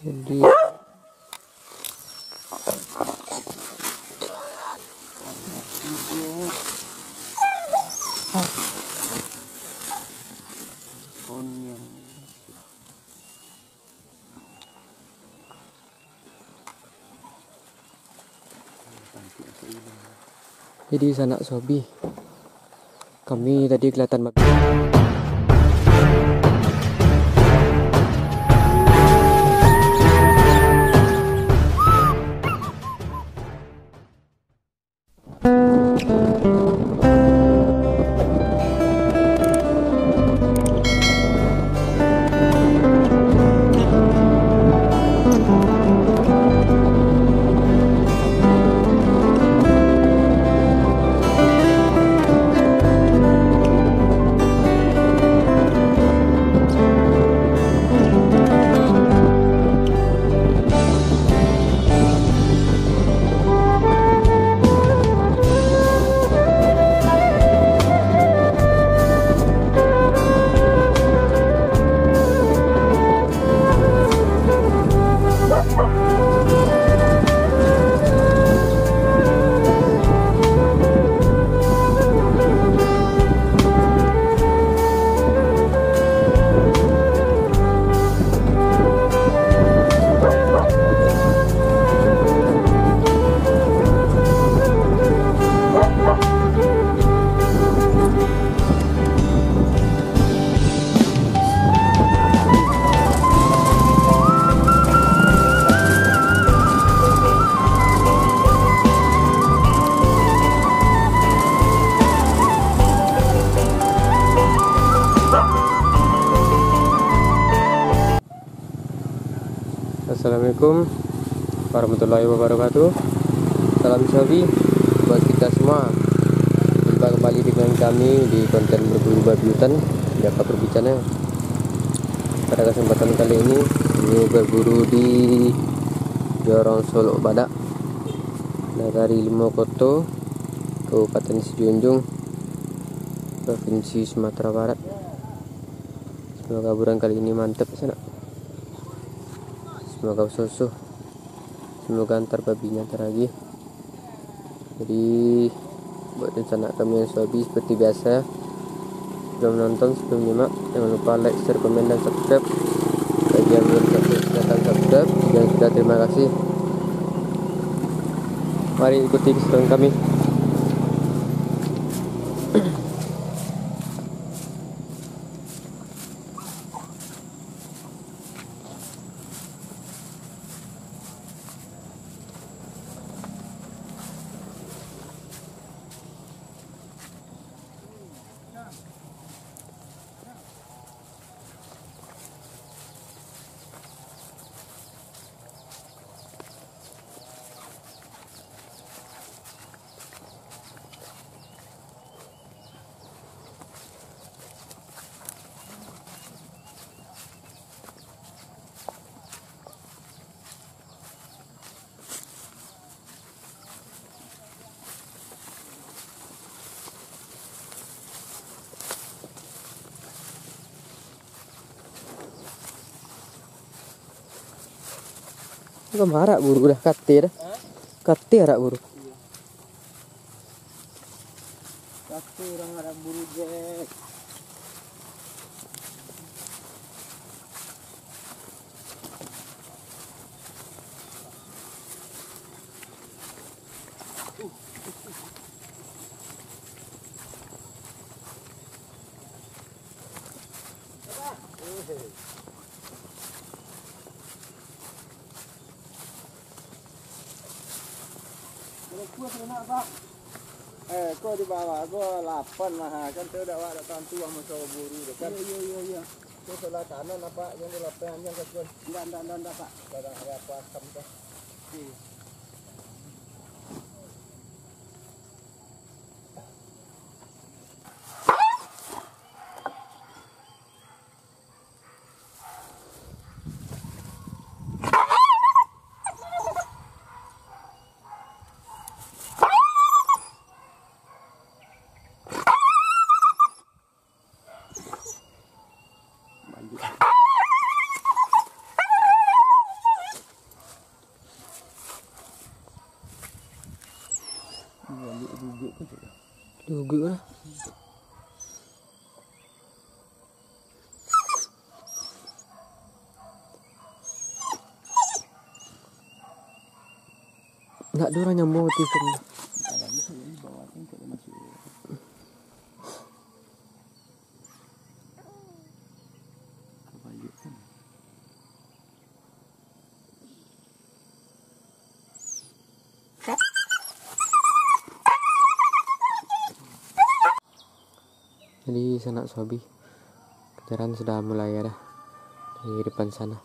Jadi sanak sobi kami tadi kelihatan Assalamualaikum warahmatullahi wabarakatuh. Salam sabi buat kita semua. Jumpa kembali dengan kami di konten berburu babi hutan Jaka Perbicana. Pada kesempatan kali ini berburu di Jorong Solok Badak, Nagari Limokoto, Kabupaten Sijunjung, Provinsi Sumatera Barat. Semoga buruan kali ini mantap sana. Semoga susuh, semoga antar babinya antar lagi. Jadi buat rencana kami yang sobi seperti biasa, sebelum menonton, sebelum menyimak, jangan lupa like, share, komen, dan subscribe. Bagi yang belum silahkan subscribe, yang sudah terima kasih. Mari ikuti keseruan kami. Enggak marah buru udah kate dah. Kate arak buru. Kate orang arak buru Jack. Kau di bawah, kau 8 lah kan, saya udah ada tantu sama sawo buru kan. Iya. Kau sebelah kanan apa yang di lapangan yang kecil. Enggak Pak. Ada apa asam tuh. Iya. Juga lah. Nggak ada orang nyambung ke TV. Jadi sanak sobi, kejaran sudah mulai ada di depan sana.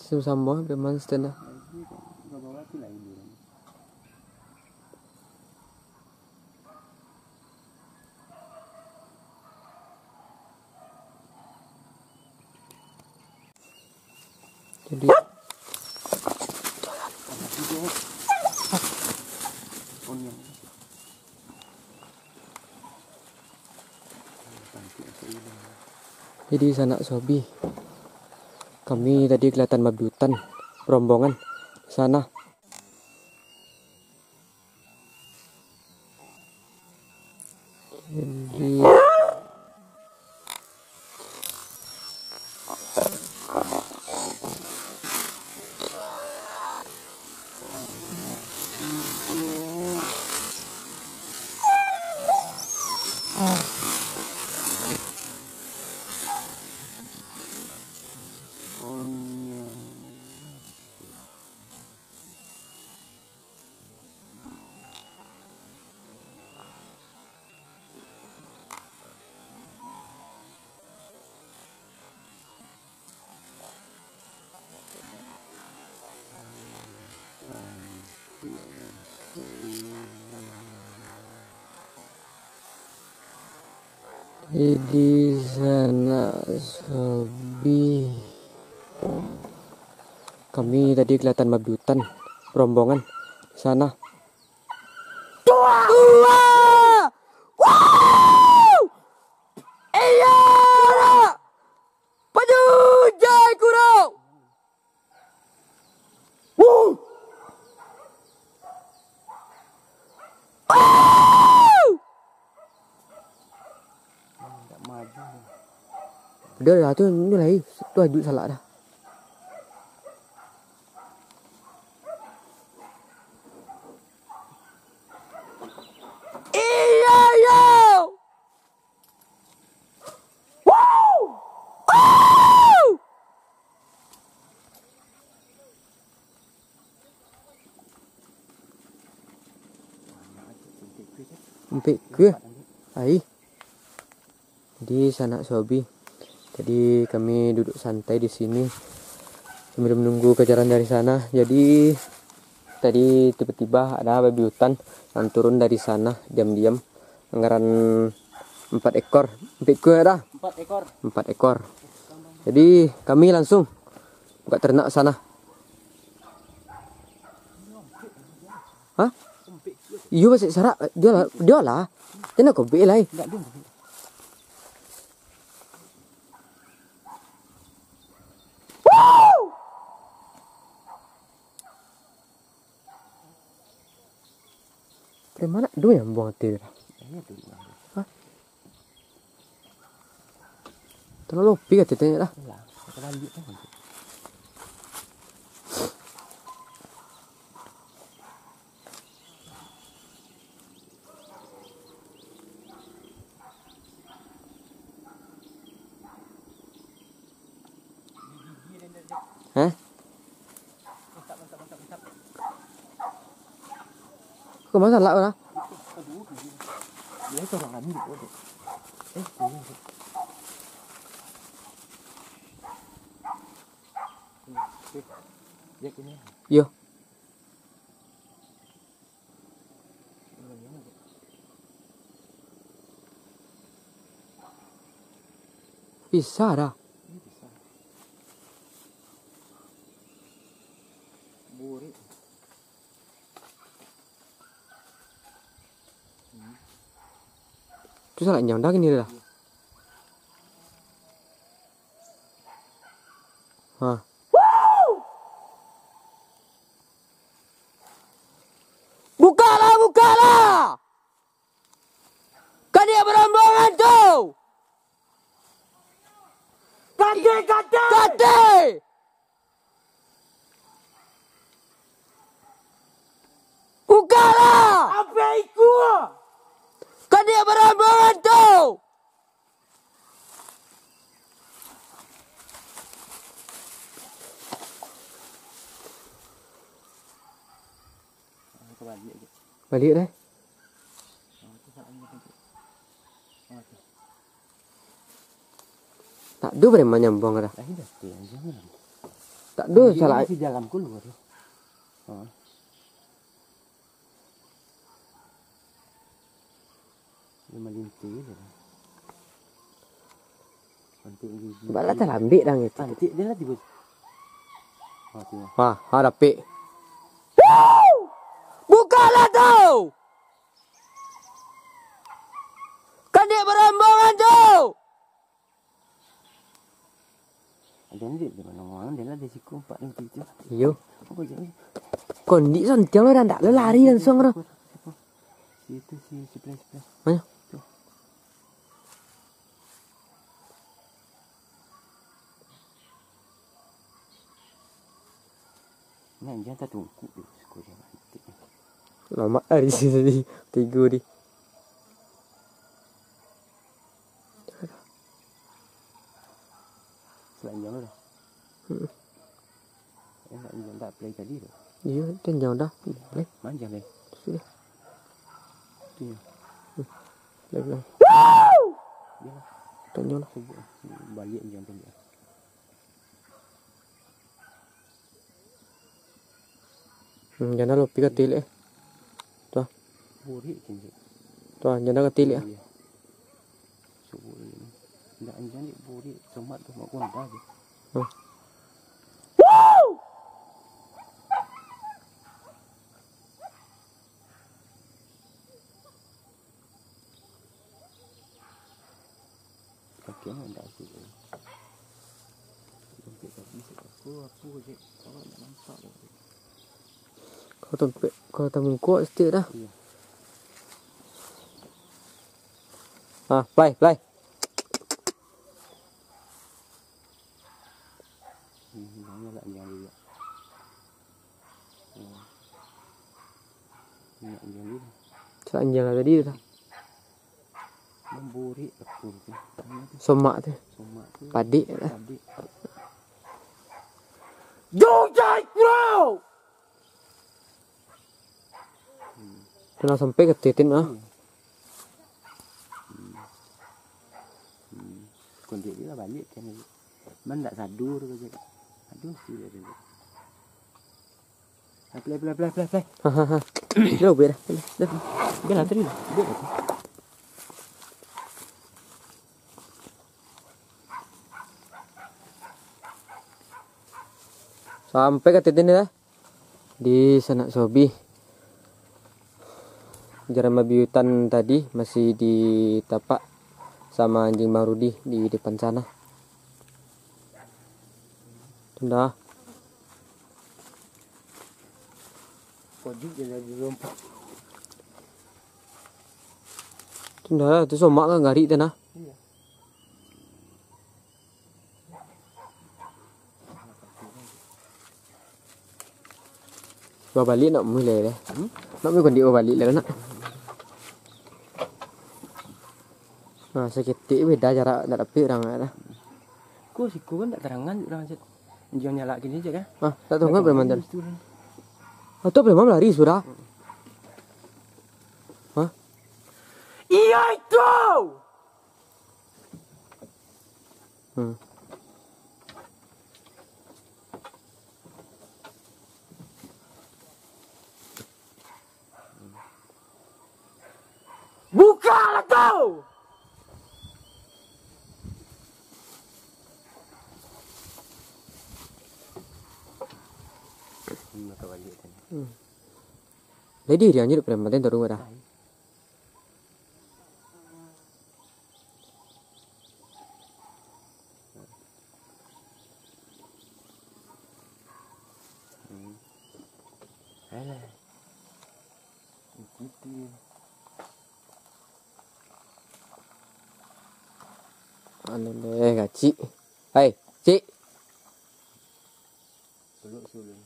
Sambung bermain stand. Jadi sanak sobi, kami tadi kelihatan babi hutan rombongan sana. Jadi sana sobi, kami tadi kelihatan babi hutan rombongan sana. Udah lah tu mulai tu ajuk salah dah. Iya yo. Wow. Empik ke? Ai. Di sanak sobi. Jadi kami duduk santai di sini sambil menunggu kejaran dari sana. Jadi tadi tiba-tiba ada babi hutan yang turun dari sana diam-diam, anggaran 4 ekor. Empik ada 4 ekor. 4 ekor. Jadi kami langsung buka ternak sana. Hah? Iya masih sarak dia lah. Jangan kau belai. Enggak dia. Dari mana? Dua yang buang hati. Hah? Terlalu lebih kan titenya dah. Hah? Kok masalah lah? Lấy cho orang ambil itu. Dia ini. Yo. Bisa dah. Bisa. Buri. Itu salah nyang dah gini dah. Hah. Bukalah, bukalah! Kan dia berombongan tuh! Kate, kate! Kate! Bukalah! Apa itu? Kan dia berombongan tuh! Balik deh. Tak ada pada menyambung dah. Tak ada salah. Si jalan keluar. Dia melintir. Balah tak ambil dah itu. Nanti dia lah tiba. Wah, hadapi. Bukalah tuh! Kan dia berombongan tuh! Ada ni dia mana dia lah di siku 4 dan 7. Iyo. Apa jadi? Kondi santiang lo dan tak lari langsung lo. Situ si sebelah. Mana? Nah, jangan tak tunggu tu sekolah nanti. Lama hari sini tiga di. Selanjang dah. Yang tak play tadi tu. Iya, dan jauh dah. Play. Manjang deh. Sudah. Tu. Play play. Dia lah. Tanya lah. Balik jangan tu. Jangan lupa ketil Tuh. Buri kinje. Tuh, jangan ketil ya. Subuh ini. Ndak anjang ni buri semat tu mak konta je. Kakek ndak sih. Dompet tadi aku je. Kalau nak nampak dah. Kau tamu kuat setiap dah. Iya. Ah, play. Ini lah yang dia. Ini yang dia. Selanjang lah tadi dah. Memburi aku tu. Somak tu. Somak tu. Padik dah. Padik. Jojai bro. Kena sampai ke titin ah. Konti dia balik kan. Man tak sadur ke je. Aduh sudah dia. Play. Hahaha. Dah biar dah. Biar tadi dah. Sampai ke titik ini dah. Di Sanak Sobi. Jaran babi hutan tadi masih di tapak sama anjing Bang Rudi di depan sana. Sudah. Pojok dia lagi lompat. Tunda tu somak kan ngari tanah. Iya. Bawa balik nak mulai dah. Nak mulai kondi bawa balik lah nak. Nah, seketik beda cara nak dapat orang lah. Ku siku kan tak terangan orang cet. Jangan nyala gini aja kan. Ah, tak tahu kan bermandan. Atau belum lari sudah. Hah? Iya itu. Buka lah kau. Lady dia anjir bermandan turun dah. Alah. Ikutin. Anu deh gaci. Hai, Cik. Suluk-suluk.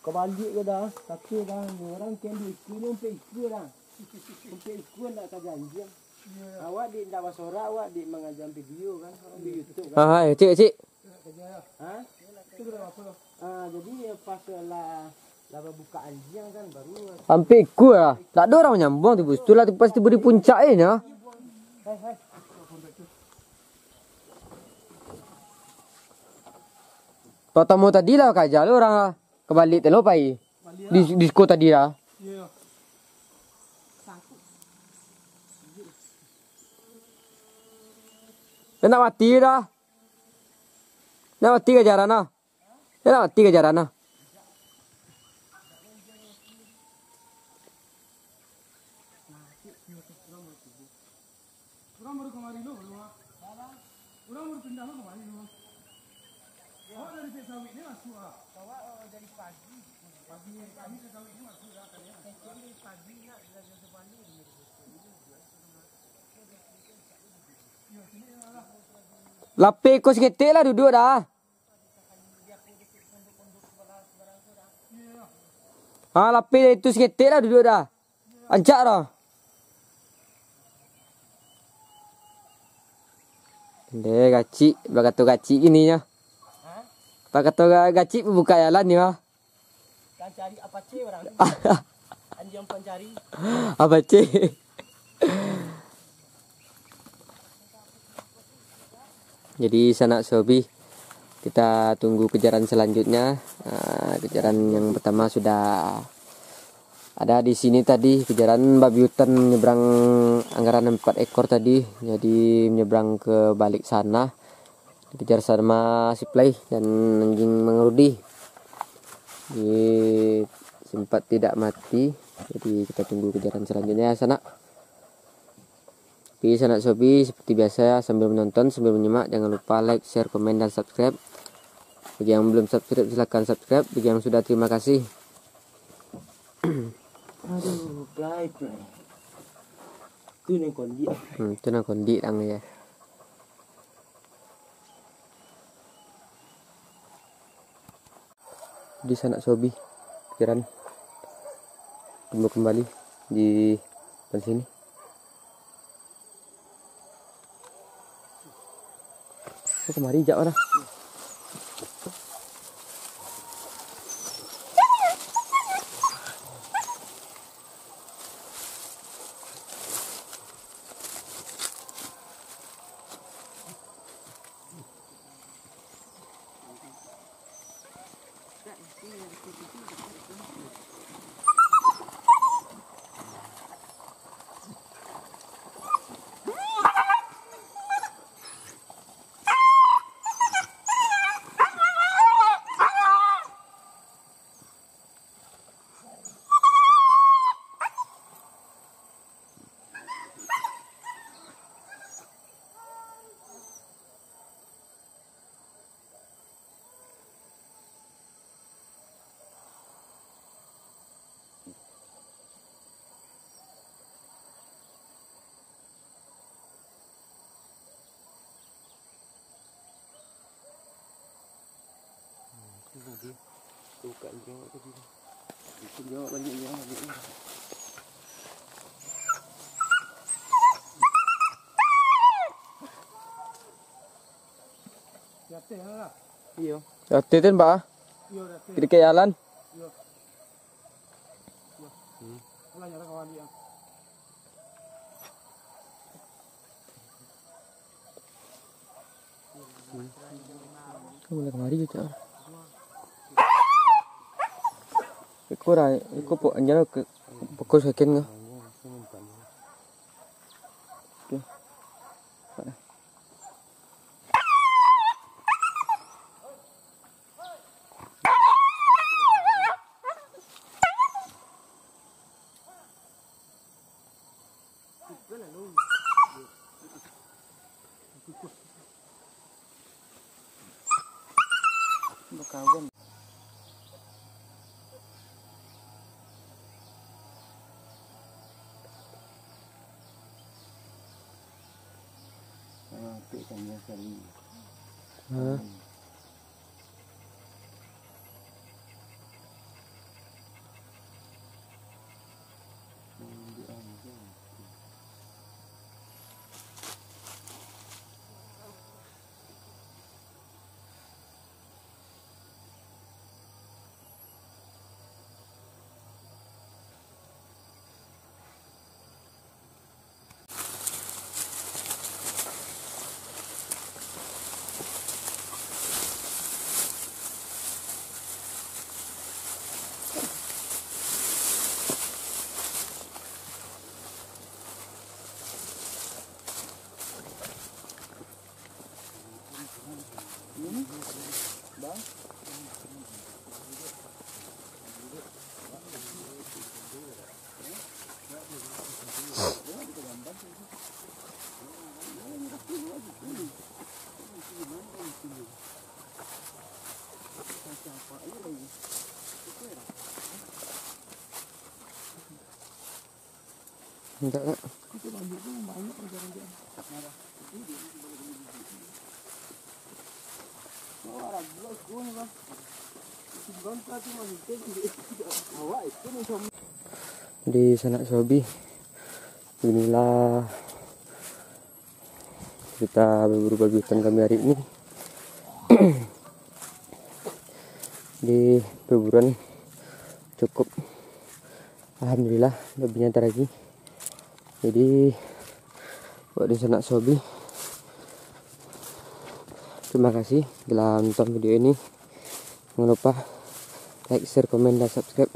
Kau balik ke dah? Tapi dah orang kan diikut sampai ikut dah. Sampai ikut nak tak janji. Awak di Jawa Sora, awak di mengajar video kan, orang di YouTube kan. Hai, Cik. Hah? Itu berapa? Jadi pas lah buka anjing kan baru. Sampai ikut lah. Tak ada orang nyambung tu bus. Tu lah pasti beri puncak ya. Hai. Tok tamu tadi lah kajar orang lah. Kebalik telo pai. Di disko tadi lah. Iya. Dia nak mati dah. Nak mati kejaran lah. Dia nak mati kejaran lah. Orang baru kemari lu, orang baru pindah lu kemari lu. Oh dari Pesawit ni masuk ah. Dari pagi. Kami Pesawit ni masuk dah kalian. Dari pagi nak dari Sebali. Lapik kau seketik lah duduk dah. Lapik itu seketik lah duduk dah. Ajak dah. Deh gaci, bagato gaci gini ya. Bagato gaci buka jalan ya. Kan cari apa orang. Anjing pencari. Apa cik? Jadi sanak sobi, kita tunggu kejaran selanjutnya. Kejaran yang pertama sudah ada di sini tadi, kejaran babi hutan menyeberang anggaran 4 ekor tadi. Jadi menyeberang ke balik sana, dikejar sama si Play dan anjing mengerudi. Sempat tidak mati. Jadi kita tunggu kejaran selanjutnya ya sanak. Tapi sanak sobi seperti biasa sambil menonton sambil menyimak jangan lupa like, share, komen dan subscribe. Bagi yang belum subscribe silahkan subscribe. Bagi yang sudah terima kasih. Aduh, Play. Itu yang kondi. Itu nak kondi dang ya. Di sanak sobi kejaran tumbuh kembali di sini. Kemari jak mana? Jauh balik dia balik. Jatuh lah. Iya. Jatuh kan Pak? Iya jatuh. Kiri ke jalan. Iya. Lah nyala kawan dia. Boleh kemari je cak. Ikut lah, ikut pok anjir ke pokok second ngah. Okay. Kawan. Ikannya sekali. Bang. Enggak kak. Itu banyak tuh banyak orang dia. Di Sanak Sobi, inilah kita berburu babi hutan kami hari ini. Di perburuan cukup, alhamdulillah babinya ntar lagi. Jadi buat di Sanak Sobi, terima kasih telah menonton video ini. Jangan lupa like, share, komen, dan subscribe.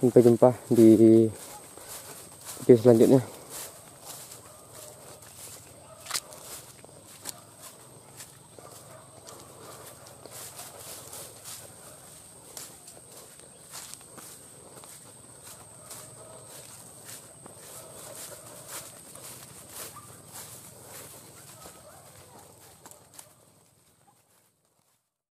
Sampai jumpa di video selanjutnya.